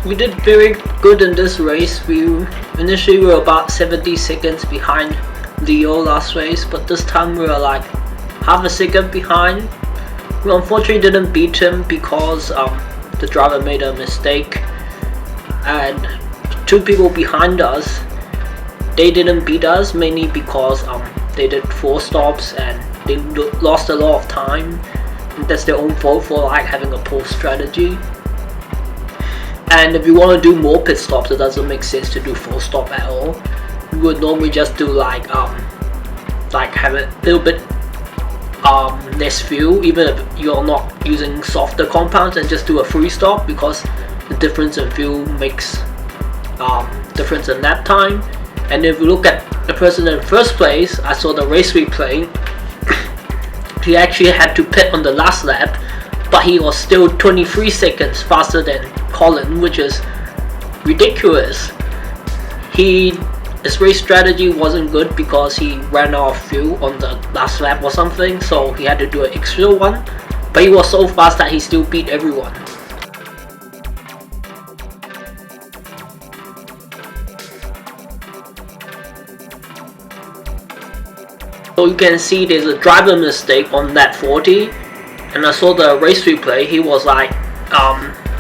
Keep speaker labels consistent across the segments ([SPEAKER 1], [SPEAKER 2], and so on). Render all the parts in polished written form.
[SPEAKER 1] We did very good in this race. Initially we were about 70 seconds behind Leo last race, but this time we were like half a second behind. We unfortunately didn't beat him because the driver made a mistake, and two people behind us, they didn't beat us mainly because they did 4 stops and they lost a lot of time. And that's their own fault for like having a poor strategy. And if you want to do more pit stops, it doesn't make sense to do 4 stop at all. We would normally just do like have a little bit less fuel, even if you're not using softer compounds, and just do a 3 stop, because the difference in fuel makes difference in lap time. And if you look at the person in first place, I saw the race replay. He actually had to pit on the last lap, but he was still 23 seconds faster than Colin, which is ridiculous. His race strategy wasn't good because he ran out of fuel on the last lap or something, so he had to do an extra one, but he was so fast that he still beat everyone. So you can see there's a driver mistake on lap 40, and I saw the race replay. He was like,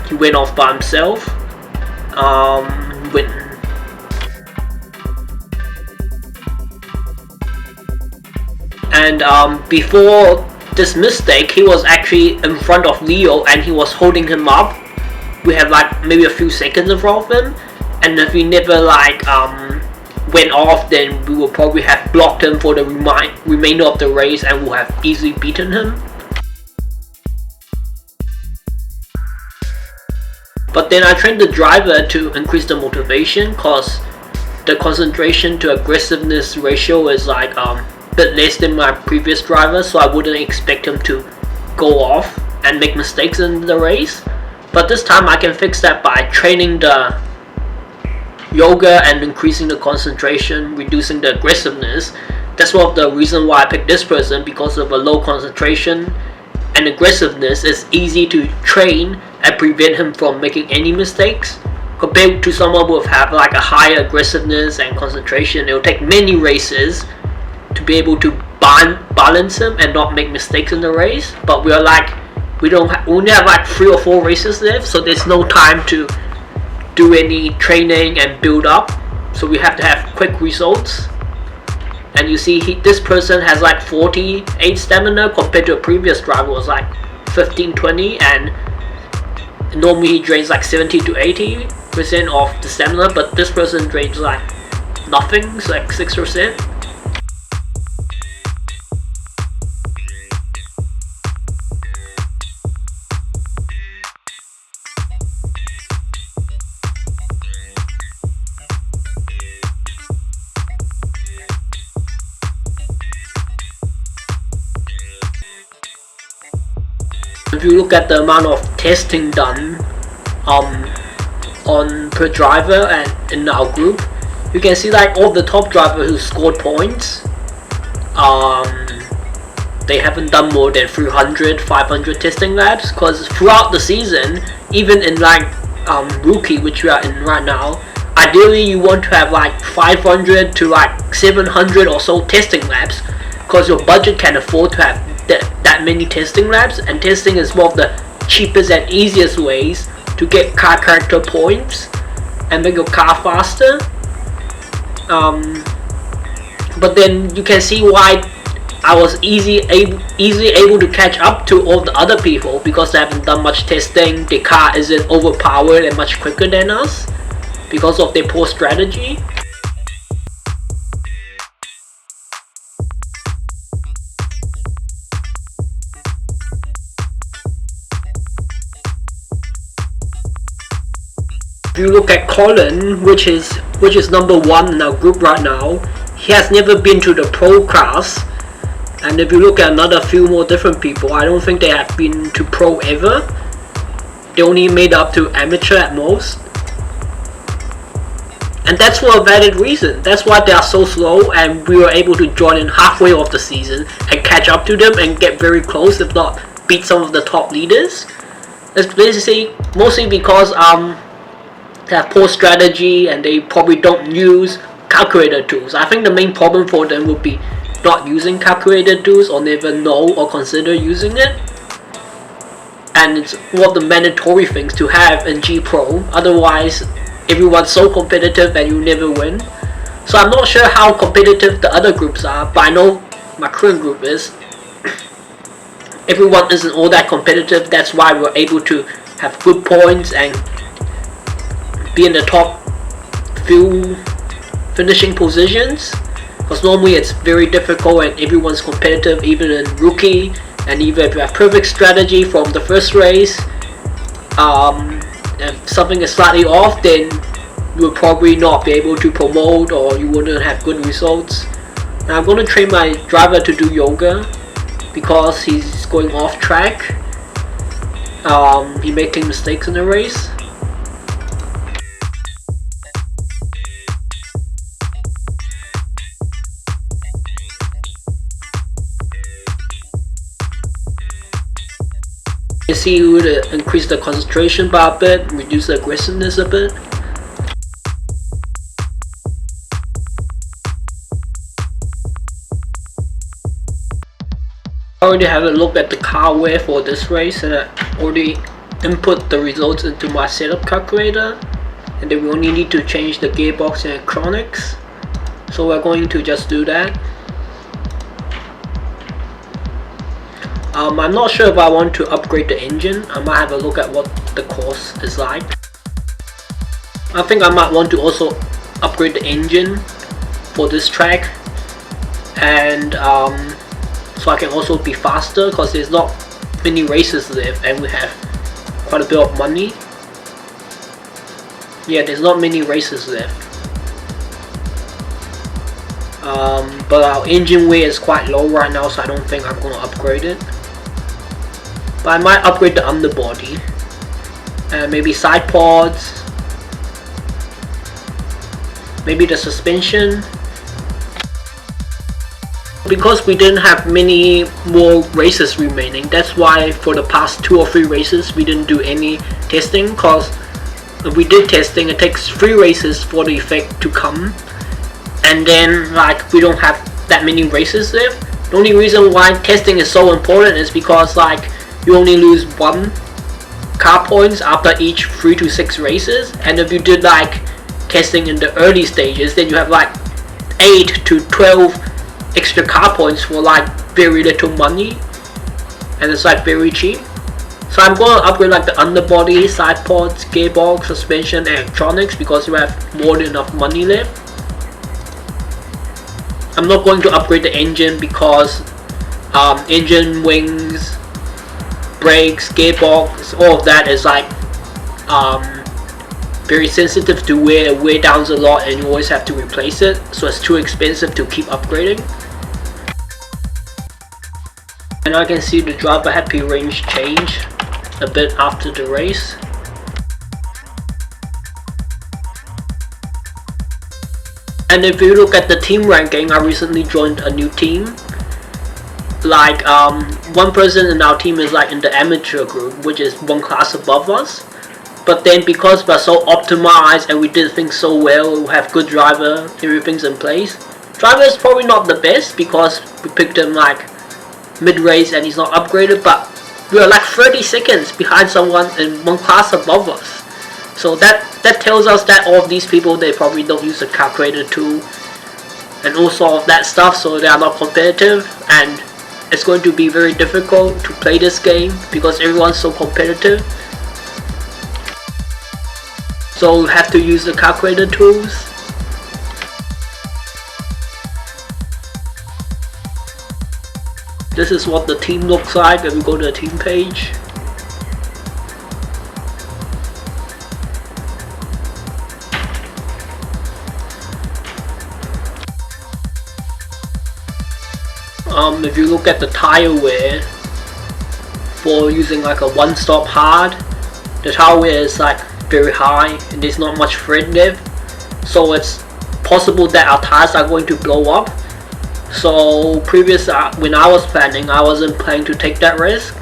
[SPEAKER 1] he went off by himself. And before this mistake, he was actually in front of Leo and he was holding him up. We have like maybe a few seconds in front of him, and if he never like went off, then we would probably have blocked him for the remainder of the race and would have easily beaten him. But then I trained the driver to increase the motivation, because the concentration to aggressiveness ratio is like a bit less than my previous driver, so I wouldn't expect him to go off and make mistakes in the race. But this time I can fix that by training the yoga and increasing the concentration, reducing the aggressiveness. That's one of the reasons why I picked this person, because of a low concentration and aggressiveness. It's easy to train and prevent him from making any mistakes, compared to someone who have like a higher aggressiveness and concentration. It will take many races to be able to balance him and not make mistakes in the race. But we only have like 3 or 4 races left, so there's no time to do any training and build up, so we have to have quick results. And you see this person has like 48 stamina compared to a previous driver was like 15-20, and normally he drains like 70 to 80% of the stamina, but this person drains like nothing. It's like 6%. If you look at the amount of testing done on per driver and in our group, you can see like all the top drivers who scored points, they haven't done more than 300-500 testing laps, because throughout the season, even in like rookie, which we are in right now, ideally you want to have like 500 to like 700 or so testing laps, because your budget can afford to have that many testing laps, and testing is one of the cheapest and easiest ways to get car character points and make your car faster. But then you can see why I was easily able to catch up to all the other people, because they haven't done much testing. Their car isn't overpowered and much quicker than us because of their poor strategy. If you look at Colin, which is number 1 in our group right now, he has never been to the pro class. And if you look at another few more different people, I don't think they have been to pro ever. They only made up to amateur at most. And that's for a valid reason. That's why they are so slow, and we were able to join in halfway of the season and catch up to them and get very close, if not beat some of the top leaders. It's basically mostly because have poor strategy and they probably don't use calculator tools. I think the main problem for them would be not using calculator tools or never know or consider using it. And it's one of the mandatory things to have in GPRO. Otherwise, everyone's so competitive and you never win. So I'm not sure how competitive the other groups are, but I know my current group is. Everyone isn't all that competitive. That's why we're able to have good points and be in the top few finishing positions. Because normally it's very difficult and everyone's competitive, even in rookie. And even if you have perfect strategy from the first race, if something is slightly off, then you will probably not be able to promote or you wouldn't have good results. Now I'm going to train my driver to do yoga because he's going off track. He's making mistakes in the race. You see, we would increase the concentration by a bit, reduce the aggressiveness a bit. I already have a look at the car wear for this race and I already input the results into my setup calculator, and then we only need to change the gearbox and electronics, so we're going to just do that. I'm not sure if I want to upgrade the engine. I might have a look at what the cost is like. I think I might want to also upgrade the engine for this track, and so I can also be faster because there's not many races left and we have quite a bit of money. Yeah, there's not many races left. But our engine weight is quite low right now, so I don't think I'm going to upgrade it. But I might upgrade the underbody and maybe side pods, maybe the suspension. Because we didn't have many more races remaining, that's why for the past 2 or 3 races we didn't do any testing, because if we did testing it takes 3 races for the effect to come, and then like we don't have that many races left. The only reason why testing is so important is because like you only lose 1 car points after each 3 to 6 races, and if you did like testing in the early stages, then you have like 8 to 12 extra car points for like very little money, and it's like very cheap. So I'm going to upgrade like the underbody, side pods, gearbox, suspension, and electronics because we have more than enough money left. I'm not going to upgrade the engine because engine, wings, brakes, gearbox, all of that is like very sensitive to wear. It wear down a lot and you always have to replace it, so it's too expensive to keep upgrading. And I can see the driver happy range change a bit after the race. And if you look at the team ranking, I recently joined a new team. Like one person in our team is like in the amateur group, which is 1 class above us. But then because we're so optimized and we did things so well, we have good driver, everything's in place. Driver is probably not the best because we picked him like mid-race and he's not upgraded, but we're like 30 seconds behind someone in 1 class above us. So that tells us that all of these people, they probably don't use a calculator tool and also of that stuff, so they are not competitive, and it's going to be very difficult to play this game because everyone's so competitive. So we have to use the calculator tools. This is what the team looks like if we go to the team page. If you look at the tire wear for using like a 1-stop hard, the tire wear is like very high and there's not much thread left, so it's possible that our tires are going to blow up. So when I was planning, I wasn't planning to take that risk,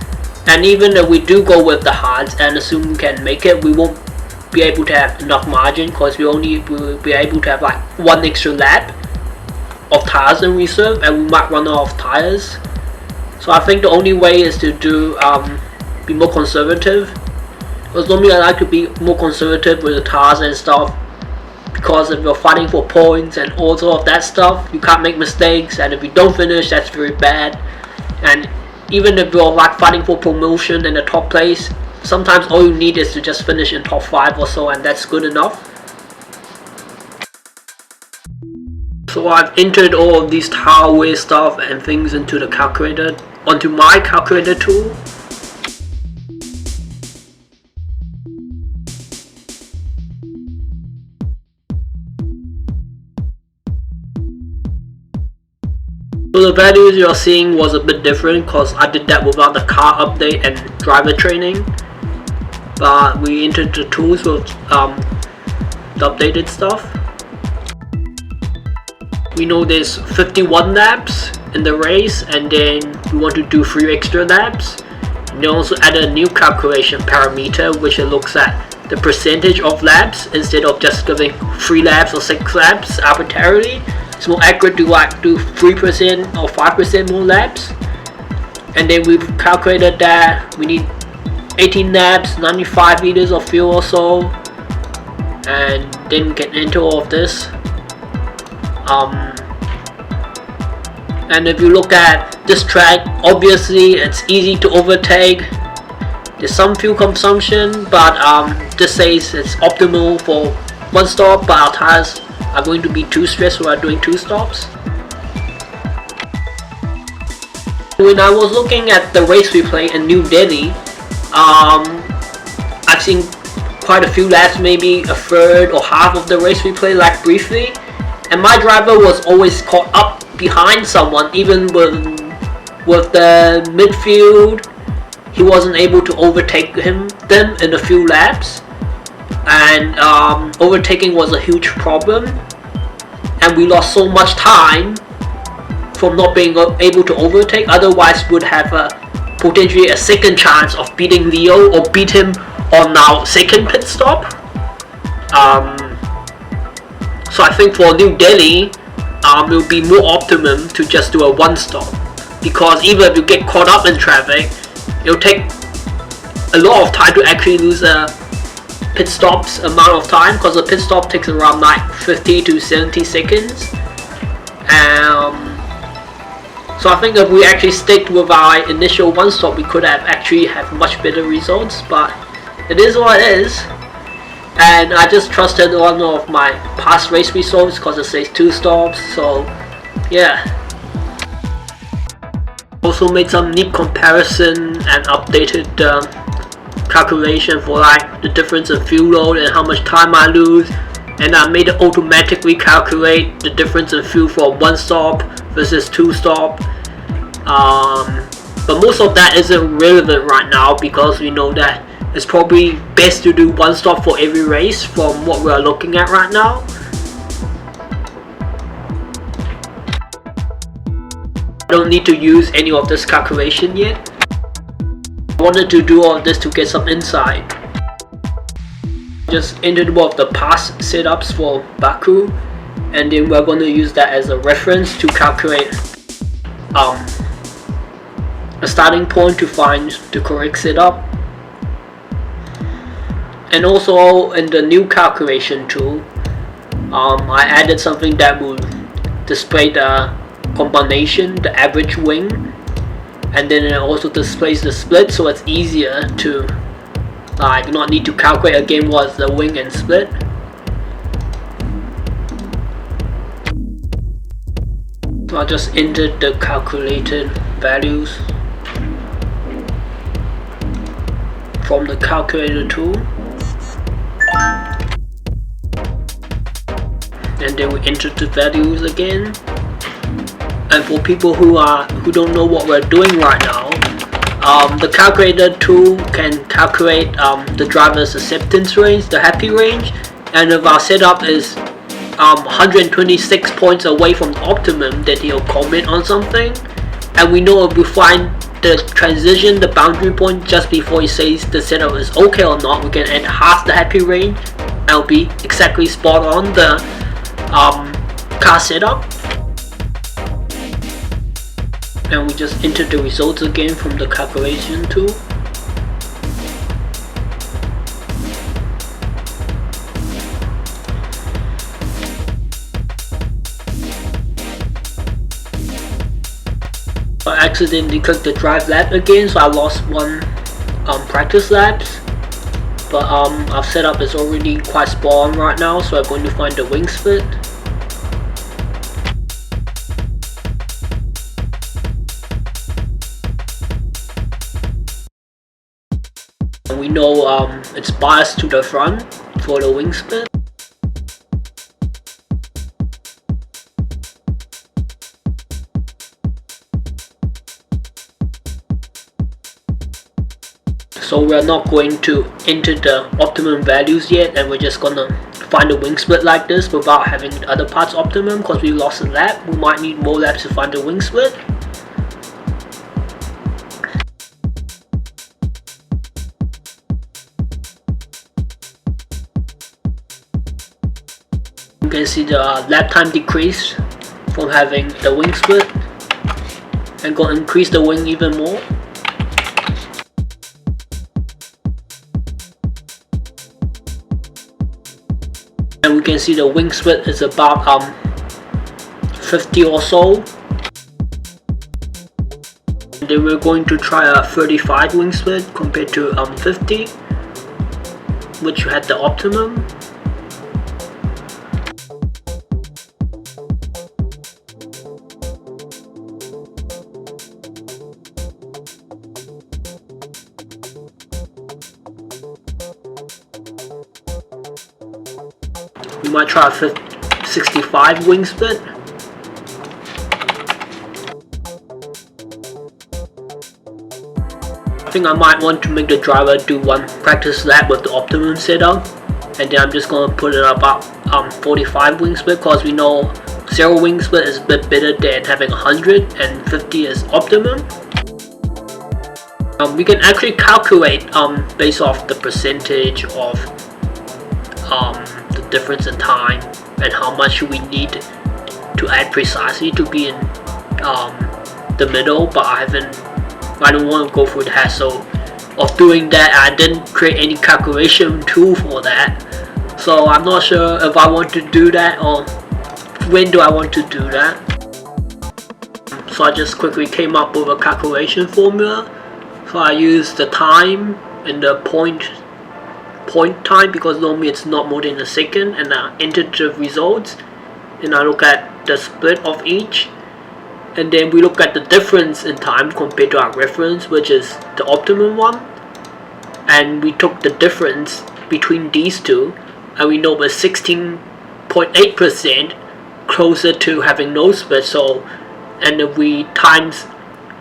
[SPEAKER 1] and even if we do go with the hards and assume we can make it, we won't be able to have enough margin, because we will be able to have like one extra lap of tires in reserve, and we might run out of tires. So I think the only way is to do be more conservative. Because normally I like to be more conservative with the tires and stuff, because if you're fighting for points and all sort of that stuff, you can't make mistakes, and if you don't finish, that's very bad. And even if you're like fighting for promotion in the top place, sometimes all you need is to just finish in top 5 or so, and that's good enough. So I've entered all of these tire wear stuff and things into the calculator, onto my calculator tool. So the values you're seeing was a bit different because I did that without the car update and driver training. But we entered the tools with the updated stuff. We know there's 51 laps in the race, and then we want to do 3 extra laps. And then also add a new calculation parameter, which it looks at the percentage of laps instead of just giving 3 laps or 6 laps arbitrarily. It's more accurate to like do 3% or 5% more laps. And then we've calculated that we need 18 laps, 95 liters of fuel or so, and then we can enter all of this. And if you look at this track, obviously it's easy to overtake. There's some fuel consumption, but this says it's optimal for 1 stop, but our tires are going to be too stressed while doing 2 stops. When I was looking at the race replay in New Delhi, I've seen quite a few laps, maybe a third or half of the race replay, like briefly, and my driver was always caught up behind someone. Even with the midfield, he wasn't able to overtake them in a few laps, and overtaking was a huge problem, and we lost so much time from not being able to overtake. Otherwise would have potentially a second chance of beating Leo or beat him on our second pit stop. So I think for New Delhi, it will be more optimum to just do a 1 stop, because even if you get caught up in traffic, it will take a lot of time to actually lose a pit stops amount of time, because the pit stop takes around like 50 to 70 seconds. So I think if we actually stick with our initial 1 stop, we could have actually have much better results, but it is what it is. And I just trusted one of my past race results because it says 2 stops, so yeah. Also made some neat comparison and updated calculation for like the difference in fuel load and how much time I lose, and I made it automatically calculate the difference in fuel for 1 stop versus 2 stop. But most of that isn't relevant right now, because we know that it's probably best to do 1 stop for every race from what we are looking at right now. I don't need to use any of this calculation yet. I wanted to do all of this to get some insight. Just entered one of the past setups for Baku, and then we're going to use that as a reference to calculate a starting point to find the correct setup. And also in the new calculation tool, I added something that will display the combination, the average wing, and then it also displays the split, so it's easier to like not need to calculate again what's the wing and split. So I just entered the calculated values from the calculator tool, and then we entered the values again. And for people who don't know what we're doing right now, the calculator tool can calculate the driver's acceptance range, the happy range, and if our setup is 126 points away from the optimum, then he'll comment on something. And we know if we find the transition, the boundary point just before it says the setup is okay or not, we can add half the happy range and it'll be exactly spot on the car setup. And we just enter the results again from the calculation tool. I accidentally clicked the drive lap again, so I lost one practice laps. But our setup is already quite spot on right now, so I'm going to find the wing split. And we know it's biased to the front for the wing split. So we're not going to enter the optimum values yet, and we're just gonna find the wing split like this without having the other parts optimum, because we lost a lap. We might need more laps to find the wing split. You can see the lap time decrease from having the wing split, and gonna increase the wing even more. And we can see the wing split is about 50 or so. And then we're going to try a 35 wing split compared to 50, which had the optimum. We might try a 65 wing split. I think I might want to make the driver do one practice lap with the optimum setup, and then I'm just going to put it about 45 wing split, because we know 0 wing split is a bit better than having 100, and 50 is optimum. We can actually calculate based off the percentage of the difference in time and how much we need to add precisely to be in the middle, but I don't want to go through the hassle of doing that. I didn't create any calculation tool for that, so I'm not sure if I want to do that or when do I want to do that. So I just quickly came up with a calculation formula. So I used the time and the point time, because normally it's not more than a second, and I entered the results and I look at the split of each, and then we look at the difference in time compared to our reference, which is the optimum one, and we took the difference between these two, and we know we're 16.8% closer to having no split. So, and if we times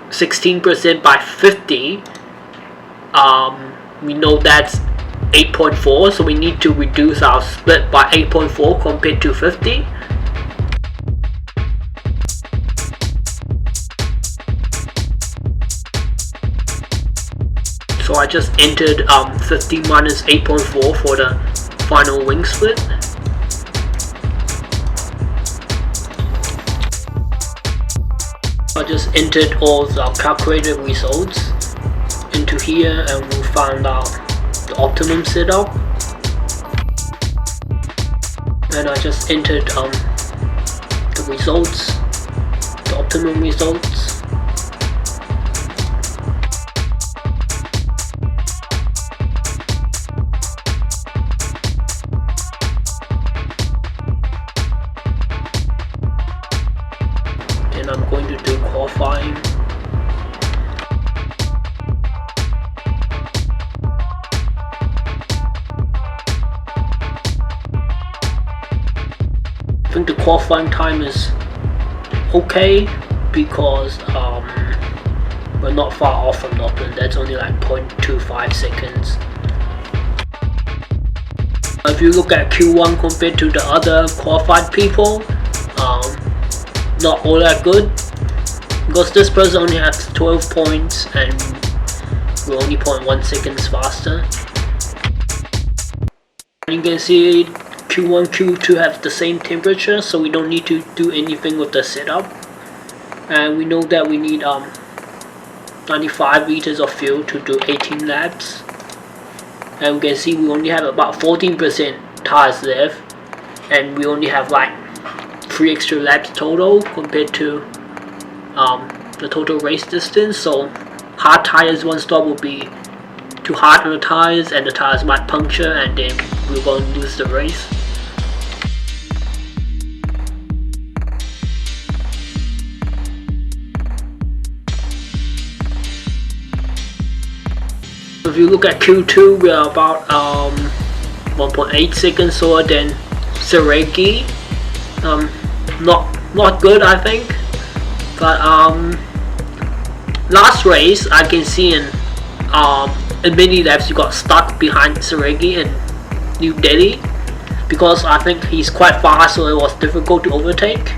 [SPEAKER 1] 16% by 50, we know that's 8.4, so we need to reduce our split by 8.4 compared to 50. So I just entered 50 minus 8.4 for the final wing split. I just entered all the calculated results into here, and we found out the optimum setup, and I just entered the results, the optimum results. And I'm going to do qualifying. I think the qualifying time is okay, because we're not far off from Northern. That's only like 0.25 seconds. If you look at Q1 compared to the other qualified people, not all that good. because this person only has 12 points and we're only 0.1 seconds faster. And you can see Q1, Q2 have the same temperature, so we don't need to do anything with the setup. And we know that we need 95 liters of fuel to do 18 laps. And we can see we only have about 14% tires left, and we only have like 3 extra laps total compared to the total race distance. So hard tires, one stop will be too hard on the tires and the tires might puncture, and then we're going to lose the race. If you look at Q2, we are about 1.8 seconds slower than Seregi. Not good, I think. But last race, I can see in many laps you got stuck behind Seregi in New Delhi, because I think he's quite fast, so it was difficult to overtake.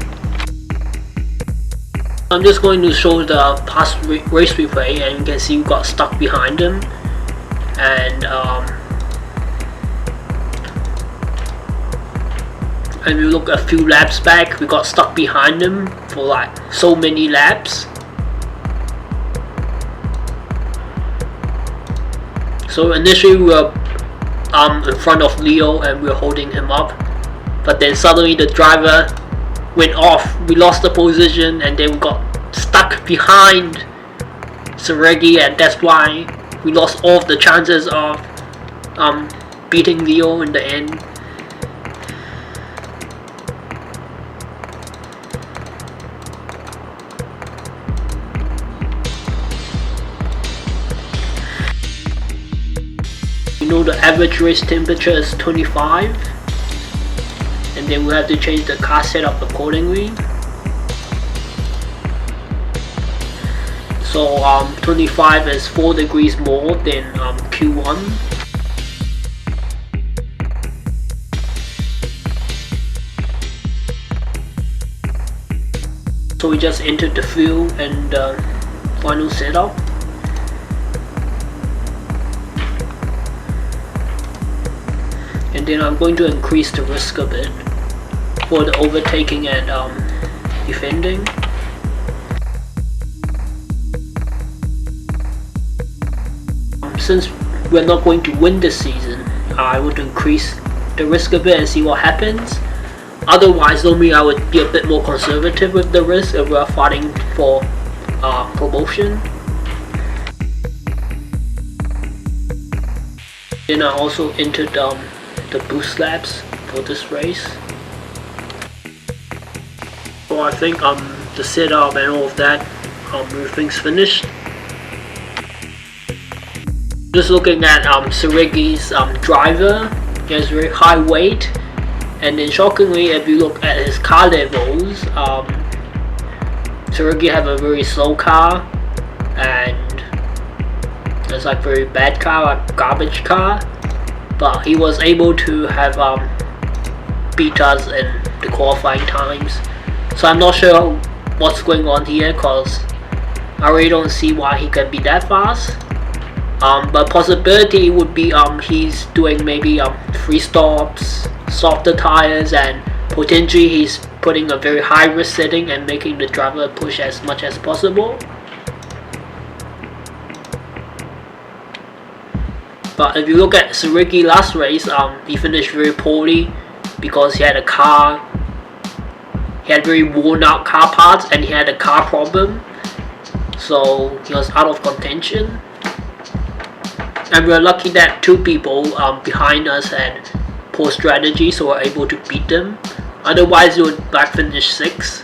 [SPEAKER 1] I'm just going to show the past race replay, and you can see we got stuck behind him. And we look a few laps back, we got stuck behind him for like so many laps. So initially we were in front of Leo and we were holding him up, but then suddenly the driver went off, we lost the position, and then we got stuck behind Seregi, and that's why we lost all of the chances of beating Leo in the end. We know the average race temperature is 25, and then we have to change the car setup accordingly. So 25 is 4 degrees more than Q1. So we just entered the fuel and final setup. And then I'm going to increase the risk a bit for the overtaking and defending. Since we're not going to win this season, I would increase the risk a bit and see what happens. Otherwise, normally I would be a bit more conservative with the risk if we're fighting for promotion. Then I also entered the boost laps for this race. So I think the setup and all of that, everything's finished. Just looking at Seregi's driver, he has very high weight, and then shockingly, if you look at his car levels, Seregi have a very slow car, and it's like very bad car, like garbage car, but he was able to have beat us in the qualifying times. So I'm not sure what's going on here, cause I really don't see why he can be that fast. But possibility would be he's doing maybe 3 stops, softer tires, and potentially he's putting a very high risk setting and making the driver push as much as possible. But if you look at Seregi last race, he finished very poorly because he had very worn out car parts and he had a car problem, so he was out of contention. And we're lucky that 2 people behind us had poor strategy, so we're able to beat them. Otherwise, we would back finish 6.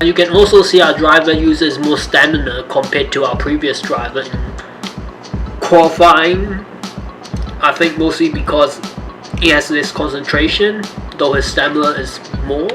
[SPEAKER 1] You can also see our driver uses more stamina compared to our previous driver in qualifying. I think mostly because he has less concentration, though his stamina is more.